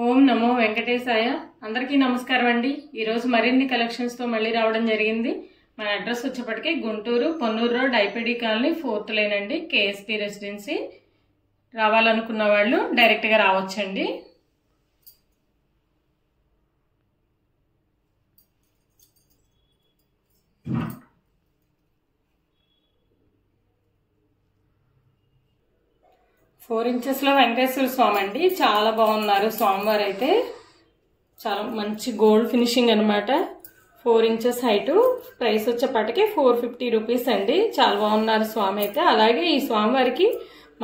ఓం నమో వెంకటేశాయ. అందరికీ నమస్కారం అండి. ఈరోజు మరిన్ని కలెక్షన్స్తో మళ్ళీ రావడం జరిగింది. మన అడ్రస్ వచ్చేప్పటికి Guntur Ponnur road IPD colony 4th line అండి, కేఎస్పీ రెసిడెన్సీ. రావాలనుకున్న వాళ్ళు డైరెక్ట్గా రావచ్చండి. ఫోర్ ఇంచెస్లో వెంకటేశ్వర స్వామి అండి. చాలా బాగున్నారు స్వామివారు అయితే. చాలా మంచి గోల్డ్ ఫినిషింగ్ అనమాట. 4 ఇంచెస్ హైటు. ప్రైస్ వచ్చేప్పటికి 450 రూపీస్ అండి. చాలా బాగున్నారు స్వామి అయితే. అలాగే ఈ స్వామివారికి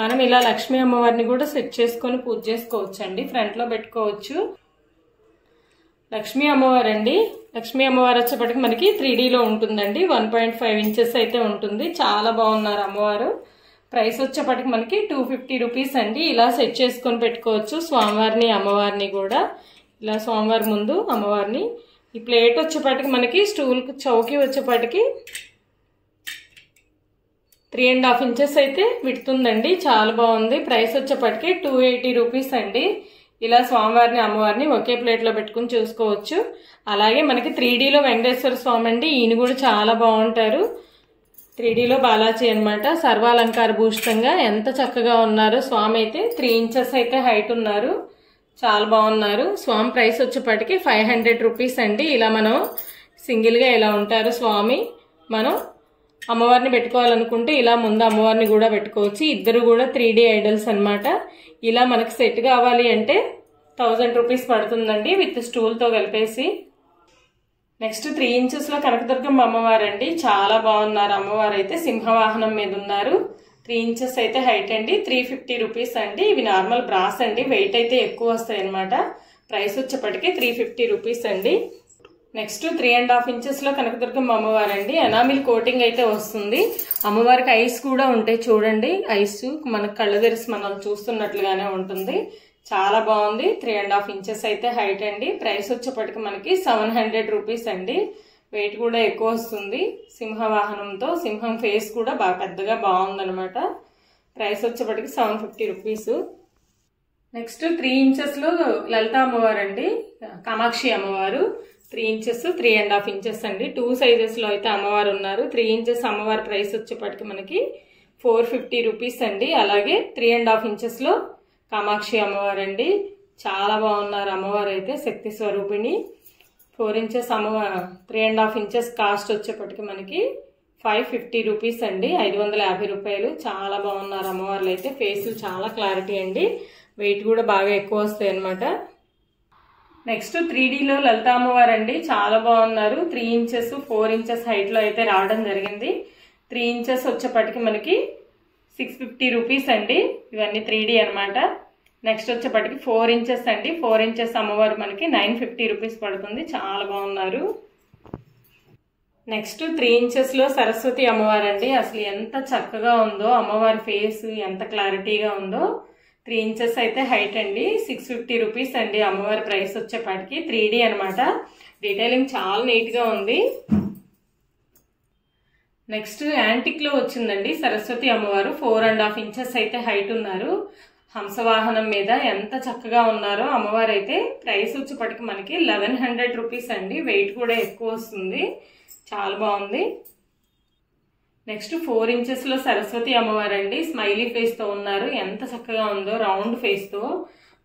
మనం ఇలా లక్ష్మీ అమ్మవారిని కూడా సెట్ చేసుకొని పూజ చేసుకోవచ్చు అండి. ఫ్రంట్లో పెట్టుకోవచ్చు. లక్ష్మీ అమ్మవారు అండి. లక్ష్మీ అమ్మవారు వచ్చేప్పటికి మనకి 3Dలో ఉంటుందండి. 1.5 ఇంచెస్ అయితే ఉంటుంది. చాలా బాగున్నారు అమ్మవారు. ప్రైస్ వచ్చేప్పటికి మనకి 250 రూపీస్ అండి. ఇలా సెట్ చేసుకొని పెట్టుకోవచ్చు స్వామివారిని అమ్మవారిని కూడా. ఇలా స్వామివారి ముందు అమ్మవారిని. ఈ ప్లేట్ వచ్చేప్పటికి మనకి స్టూల్ చౌకీ వచ్చేప్పటికి 3.5 ఇంచెస్ అయితే విడుతుందండి. చాలా బాగుంది. ప్రైస్ వచ్చేప్పటికి 280 రూపీస్ అండి. ఇలా స్వామివారిని అమ్మవారిని ఒకే ప్లేట్లో పెట్టుకుని చూసుకోవచ్చు. అలాగే మనకి 3Dలో వెంకటేశ్వర స్వామి అండి. ఈయన కూడా చాలా బాగుంటారు. 3Dలో బాలాజీ అనమాట. సర్వాలంకార భూషితంగా ఎంత చక్కగా ఉన్నారు స్వామి అయితే. 3 ఇంచెస్ అయితే హైట్ ఉన్నారు. చాలా బాగున్నారు. స్వామి ప్రైస్ వచ్చేప్పటికి 500 రూపీస్ అండి. ఇలా మనం సింగిల్గా ఇలా ఉంటారు స్వామి. మనం అమ్మవారిని పెట్టుకోవాలనుకుంటే ఇలా ముందు అమ్మవారిని కూడా పెట్టుకోవచ్చు. ఇద్దరు కూడా 3D ఐడల్స్ అనమాట. ఇలా మనకి సెట్ కావాలి అంటే 1000 రూపీస్ పడుతుందండి విత్ స్టూల్తో కలిపేసి. నెక్స్ట్ 3 ఇంచెస్లో కనకదుర్గమ్మ అమ్మవారు అండి. చాలా బాగున్నారు అమ్మవారు అయితే. సింహవాహనం మీద ఉన్నారు. 3 ఇంచెస్ అయితే హైట్ అండి. 350 రూపీస్ అండి. ఇవి నార్మల్ బ్రాస్ అండి. వెయిట్ అయితే ఎక్కువ వస్తాయి అనమాట. ప్రైస్ వచ్చేప్పటికి 350 రూపీస్ అండి. నెక్స్ట్ 3.5 ఇంచెస్లో కనకదుర్గమ్మ అమ్మవారు అండి. ఎనామిల్ కోటింగ్ అయితే వస్తుంది. అమ్మవారికి ఐస్ కూడా ఉంటాయి చూడండి. ఐస్ మనకు కళ్ళు తెరిసి మనం చూస్తున్నట్లుగానే ఉంటుంది. చాలా బాగుంది. 3.5 ఇంచెస్ అయితే హైట్ అండి. ప్రైస్ వచ్చేప్పటికి మనకి 700 రూపీస్ అండి. వెయిట్ కూడా ఎక్కువ వస్తుంది. సింహవాహనంతో సింహం ఫేస్ కూడా బాగా పెద్దగా బాగుందనమాట. ప్రైస్ వచ్చేప్పటికి 750 రూపీస్. నెక్స్ట్ 3 ఇంచెస్లో లలిత అమ్మవారు అండి. కామాక్షి అమ్మవారు. 3 ఇంచెస్ 3.5 ఇంచెస్ అండి. 2 సైజెస్లో అయితే అమ్మవారు ఉన్నారు. 3 ఇంచెస్ అమ్మవారి ప్రైస్ వచ్చేప్పటికి మనకి 450 రూపీస్ అండి. అలాగే 3.5 ఇంచెస్లో కామాక్షి అమ్మవారు అండి. చాలా బాగున్నారు అమ్మవారు అయితే. శక్తి స్వరూపిణి. 4 ఇంచెస్ అమ్మవారు 3.5 ఇంచెస్ కాస్ట్ వచ్చేప్పటికి మనకి 550 రూపీస్ అండి. 550 రూపాయలు. చాలా బాగున్నారు అమ్మవార్లు అయితే. ఫేస్ చాలా క్లారిటీ అండి. వెయిట్ కూడా బాగా ఎక్కువ వస్తాయి అనమాట. నెక్స్ట్ 3Dలో లలిత అమ్మవారు అండి. చాలా బాగున్నారు. 3 ఇంచెస్ 4 ఇంచెస్ హైట్లో అయితే రావడం జరిగింది. 3 ఇంచెస్ వచ్చేప్పటికి మనకి 650 రూపీస్ అండి. ఇవన్నీ 3D అనమాట. నెక్స్ట్ వచ్చేప్పటికి 4 ఇంచెస్ అండి. 4 ఇంచెస్ అమ్మవారు మనకి 950 రూపీస్ పడుతుంది. చాలా బాగున్నారు. నెక్స్ట్ 3 ఇంచెస్లో సరస్వతి అమ్మవారు అండి. అసలు ఎంత చక్కగా ఉందో అమ్మవారి ఫేస్, ఎంత క్లారిటీగా ఉందో. 3 ఇంచెస్ అయితే హైట్ అండి. 650 రూపీస్ అండి. అమ్మవారి ప్రైస్ వచ్చేప్పటికి 3D అనమాట. డీటెయిలింగ్ చాలా నీట్గా ఉంది. నెక్స్ట్ యాంటిక్లో వచ్చిందండి సరస్వతి అమ్మవారు. 4.5 ఇంచెస్ అయితే హైట్ ఉన్నారు. హంసవాహనం మీద ఎంత చక్కగా ఉన్నారో అమ్మవారు అయితే. ప్రైస్ వచ్చేప్పటికి మనకి 1100 రూపీస్ అండి. వెయిట్ కూడా ఎక్కువ వస్తుంది. చాలా బాగుంది. నెక్స్ట్ 4 ఇంచెస్లో సరస్వతి అమ్మవారు అండి. స్మైలీ ఫేస్తో ఉన్నారు. ఎంత చక్కగా ఉందో రౌండ్ ఫేస్తో.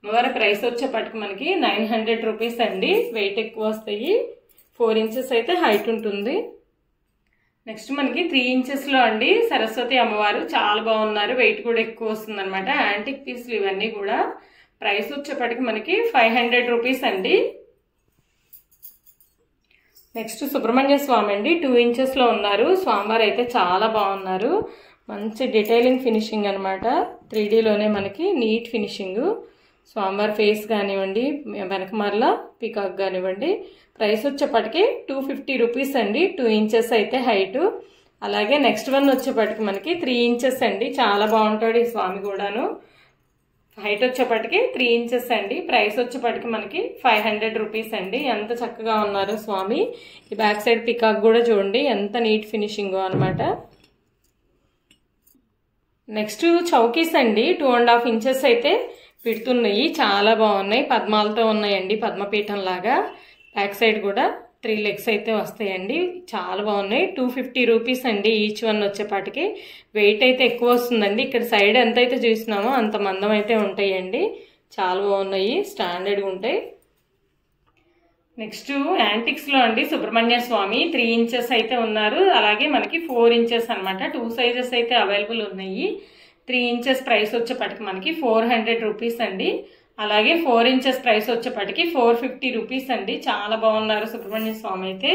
అమ్మవారి ప్రైస్ వచ్చేప్పటికి మనకి 900 రూపీస్ అండి. వెయిట్ ఎక్కువ వస్తాయి. 4 ఇంచెస్ అయితే హైట్ ఉంటుంది. నెక్స్ట్ మనకి 3 ఇంచెస్లో అండి సరస్వతి అమ్మవారు. చాలా బాగున్నారు. వెయిట్ కూడా ఎక్కువ వస్తుంది అనమాట. యాంటిక్ పీస్లు ఇవన్నీ కూడా. ప్రైస్ వచ్చేప్పటికి మనకి 500 రూపీస్ అండి. నెక్స్ట్ సుబ్రహ్మణ్య స్వామి అండి. 2 ఇంచెస్లో ఉన్నారు. స్వామివారు అయితే చాలా బాగున్నారు. మంచి డీటెయిలింగ్ ఫినిషింగ్ అనమాట. 3Dలోనే మనకి నీట్ ఫినిషింగ్. స్వామివారి ఫేస్ కానివ్వండి, వెనక మరల పికాక్ కానివ్వండి. ప్రైస్ వచ్చేప్పటికి 250 రూపీస్ అండి. 2 ఇంచెస్ అయితే హైటు. అలాగే నెక్స్ట్ వన్ వచ్చేప్పటికి మనకి 3 ఇంచెస్ అండి. చాలా బాగుంటాడు ఈ స్వామి కూడాను. హైట్ వచ్చేప్పటికి 3 ఇంచెస్ అండి. ప్రైస్ వచ్చేప్పటికి మనకి 500 రూపీస్ అండి. ఎంత చక్కగా ఉన్నారు స్వామి. ఈ బ్యాక్ సైడ్ పికాక్ కూడా చూడండి ఎంత నీట్ ఫినిషింగ్ అనమాట. నెక్స్ట్ చౌకీస్ అండి. 2.5 ఇంచెస్ అయితే విడుతున్నాయి, చాలా బాగున్నాయి. పద్మాలతో ఉన్నాయండి, పద్మపీఠం లాగా. బ్యాక్ సైడ్ కూడా 3 లెగ్స్ అయితే వస్తాయండి. చాలా బాగున్నాయి. 250 రూపీస్ అండి ఈచ్ వన్ వచ్చేపాటికి. వెయిట్ అయితే ఎక్కువ వస్తుందండి. ఇక్కడ సైడ్ ఎంత అయితే చూసినామో అంత మందం అయితే ఉంటాయండి. చాలా బాగున్నాయి, స్టాండర్డ్గా ఉంటాయి. నెక్స్ట్ యాంటిక్స్లో అండి సుబ్రహ్మణ్య స్వామి 3 ఇంచెస్ అయితే ఉన్నారు. అలాగే మనకి 4 ఇంచెస్ అనమాట. 2 సైజెస్ అయితే అవైలబుల్ ఉన్నాయి. 3 ఇంచెస్ ప్రైస్ వచ్చేపటికి మనకి 400 రూపీస్ అండి. అలాగే 4 ఇంచెస్ ప్రైస్ వచ్చేపటికి 450 రూపీస్ అండి. చాలా బాగున్నారు సుబ్రహ్మణ్య స్వామి అయితే.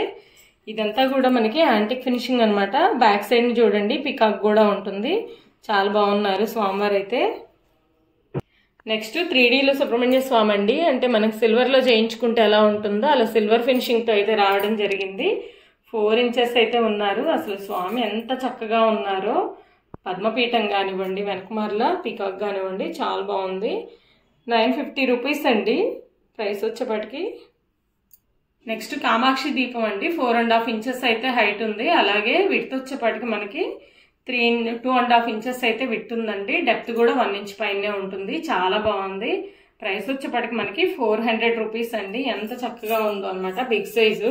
ఇదంతా కూడా మనకి యాంటిక్ ఫినిషింగ్ అనమాట. బ్యాక్ సైడ్ ని చూడండి, పికాక్ కూడా ఉంటుంది. చాలా బాగున్నారు స్వామివారు అయితే. నెక్స్ట్ 3Dలో సుబ్రహ్మణ్య స్వామి అండి. అంటే మనకి సిల్వర్లో చేయించుకుంటే ఎలా ఉంటుందో అలా సిల్వర్ ఫినిషింగ్తో అయితే రావడం జరిగింది. 4 ఇంచెస్ అయితే ఉన్నారు. అసలు స్వామి ఎంత చక్కగా ఉన్నారో. పద్మపీఠం కానివ్వండి, వెనకమార్ల పికాక్ కానివ్వండి, చాలా బాగుంది. 950 రూపీస్ అండి ప్రైస్ వచ్చేపటికి. నెక్స్ట్ కామాక్షి దీపం అండి. 4.5 ఇంచెస్ అయితే హైట్ ఉంది. అలాగే విడ్త్ వచ్చేపటికి మనకి 2.5 ఇంచెస్ అయితే విడ్త్ ఉందండి. డెప్త్ కూడా 1 ఇంచ్ పైనే ఉంటుంది. చాలా బాగుంది. ప్రైస్ వచ్చేపటికి మనకి 400 రూపీస్ అండి. ఎంత చక్కగా ఉందో అనమాట, బిగ్ సైజు.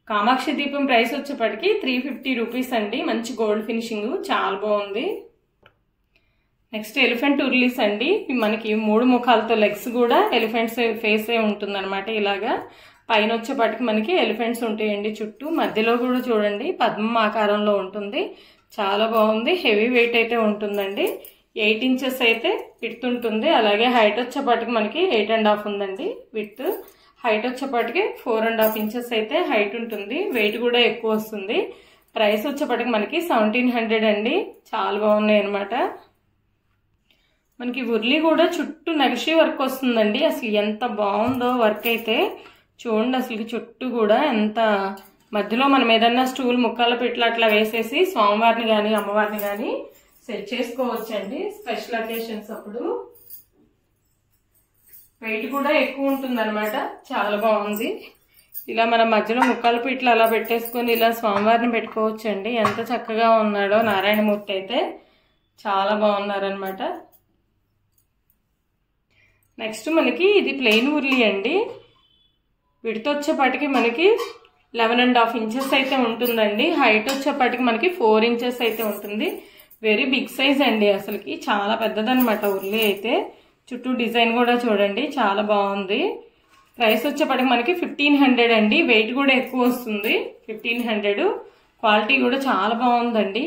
కామాక్షి దీపం ప్రైస్ వచ్చేపటికి 350 రూపీస్ అండి. మంచి గోల్డ్ ఫినిషింగ్, చాలా బాగుంది. నెక్స్ట్ ఎలిఫెంట్ ఉర్లీస్ అండి. మనకి 3 ముఖాలతో లెగ్స్ కూడా ఎలిఫెంట్స్ ఫేసే ఉంటుంది అనమాట. ఇలాగా పైన వచ్చేపాటికి మనకి ఎలిఫెంట్స్ ఉంటాయండి చుట్టూ. మధ్యలో కూడా చూడండి పద్మం ఆకారంలో ఉంటుంది. చాలా బాగుంది. హెవీ వెయిట్ అయితే ఉంటుందండి. 8 ఇంచెస్ అయితే విడ్త్ ఉంటుంది. అలాగే హైట్ వచ్చేపాటికి మనకి 8.5 ఉందండి విడ్త్. హైట్ వచ్చేపాటికి 4.5 ఇంచెస్ అయితే హైట్ ఉంటుంది. వెయిట్ కూడా ఎక్కువ వస్తుంది. ప్రైస్ వచ్చేపాటికి మనకి 1700 అండి. చాలా బాగున్నాయి అనమాట. మనకి ఉర్లీ కూడా చుట్టూ నగిషి వర్క్ వస్తుందండి. అసలు ఎంత బాగుందో వర్క్ అయితే చూడండి. అసలు చుట్టూ కూడా ఎంత, మధ్యలో మనం ఏదన్నా స్టూల్ ముక్కల పెట్లు అట్లా వేసేసి స్వామివారిని కానీ అమ్మవారిని కానీ సెట్ చేసుకోవచ్చండి స్పెషల్ అకేషన్స్ అప్పుడు. వెయిట్ కూడా ఎక్కువ ఉంటుంది అనమాట. చాలా బాగుంది. ఇలా మనం మధ్యలో ముక్కల పిట్లు అలా పెట్టేసుకొని ఇలా స్వామివారిని పెట్టుకోవచ్చండి. ఎంత చక్కగా ఉన్నాడో నారాయణమూర్తి అయితే. చాలా బాగున్నారనమాట. నెక్స్ట్ మనకి ఇది ప్లెయిన్ ఉర్లీ అండి. విడ్త్ వచ్చేపాటికి మనకి 11.5 ఇంచెస్ అయితే ఉంటుందండి. హైట్ వచ్చేపాటికి మనకి 4 ఇంచెస్ అయితే ఉంటుంది. వెరీ బిగ్ సైజ్ అండి. అసలుకి చాలా పెద్దదనమాట ఉర్లీ అయితే. చుట్టూ డిజైన్ కూడా చూడండి, చాలా బాగుంది. ప్రైస్ వచ్చేపాటికి మనకి 1500 అండి. వెయిట్ కూడా ఎక్కువ వస్తుంది. 1500. క్వాలిటీ కూడా చాలా బాగుందండి.